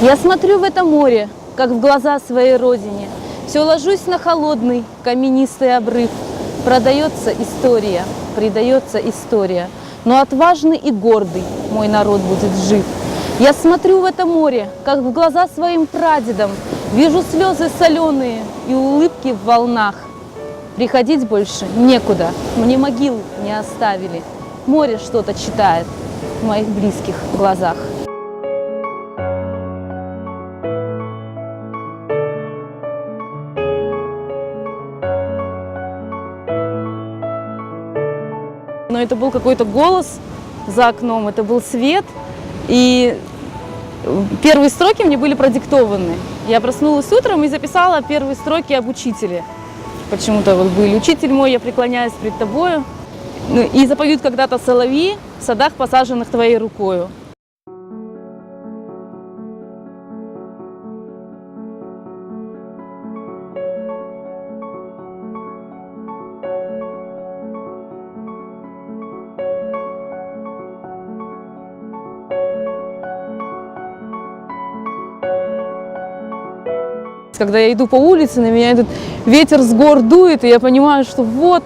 Я смотрю в это море, как в глаза своей родине. Все ложусь на холодный каменистый обрыв. Продается история, предается история. Но отважный и гордый мой народ будет жив. Я смотрю в это море, как в глаза своим прадедам. Вижу слезы соленые и улыбки в волнах. Приходить больше некуда, мне могил не оставили. Море что-то читает в моих близких глазах. Но это был какой-то голос за окном, это был свет, и первые строки мне были продиктованы. Я проснулась утром и записала первые строки об учителе. Почему-то вот были: «Учитель мой, я преклоняюсь пред тобою». И запоют когда-то соловьи в садах, посаженных твоей рукою. Когда я иду по улице, на меня этот ветер с гор дует, и я понимаю, что вот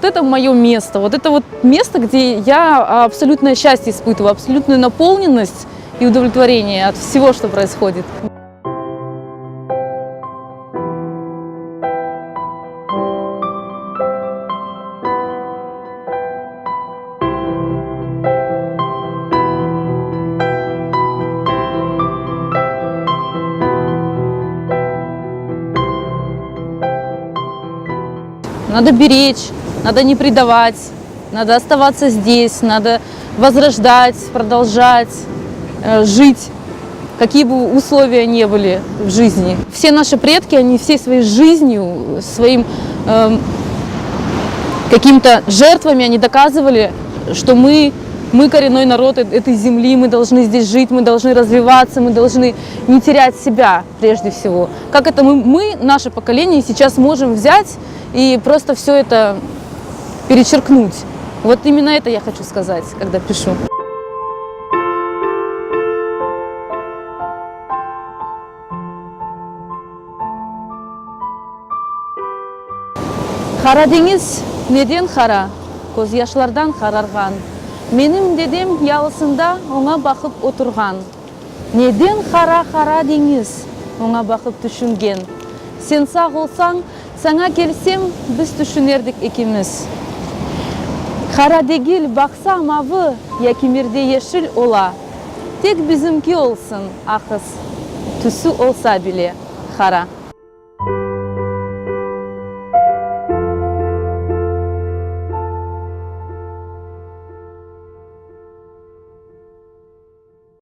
это мое место. Вот это вот место, где я абсолютное счастье испытываю, абсолютную наполненность и удовлетворение от всего, что происходит. Надо беречь, надо не предавать, надо оставаться здесь, надо возрождать, продолжать жить, какие бы условия ни были в жизни. Все наши предки, они всей своей жизнью, своим какими-то жертвами, они доказывали, что мы коренной народ этой земли, мы должны здесь жить, мы должны развиваться, мы должны не терять себя прежде всего. Как это мы, наше поколение, сейчас можем взять и просто все это перечеркнуть. Вот именно это я хочу сказать, когда пишу. Қара деңіз неден қара, көз яшлардан қарарған. Менің дедем ялысында оңа бақып отырған. Неден қара деңіз оңа бақып түшінген. Сен сақ олсаң, саңа келсем, біз түшінердік екеміз. Қара дегіл бақса мавы, якимерде ешіл ола. Тек бізімки олсын, ақыз, түсі олса біле, қара.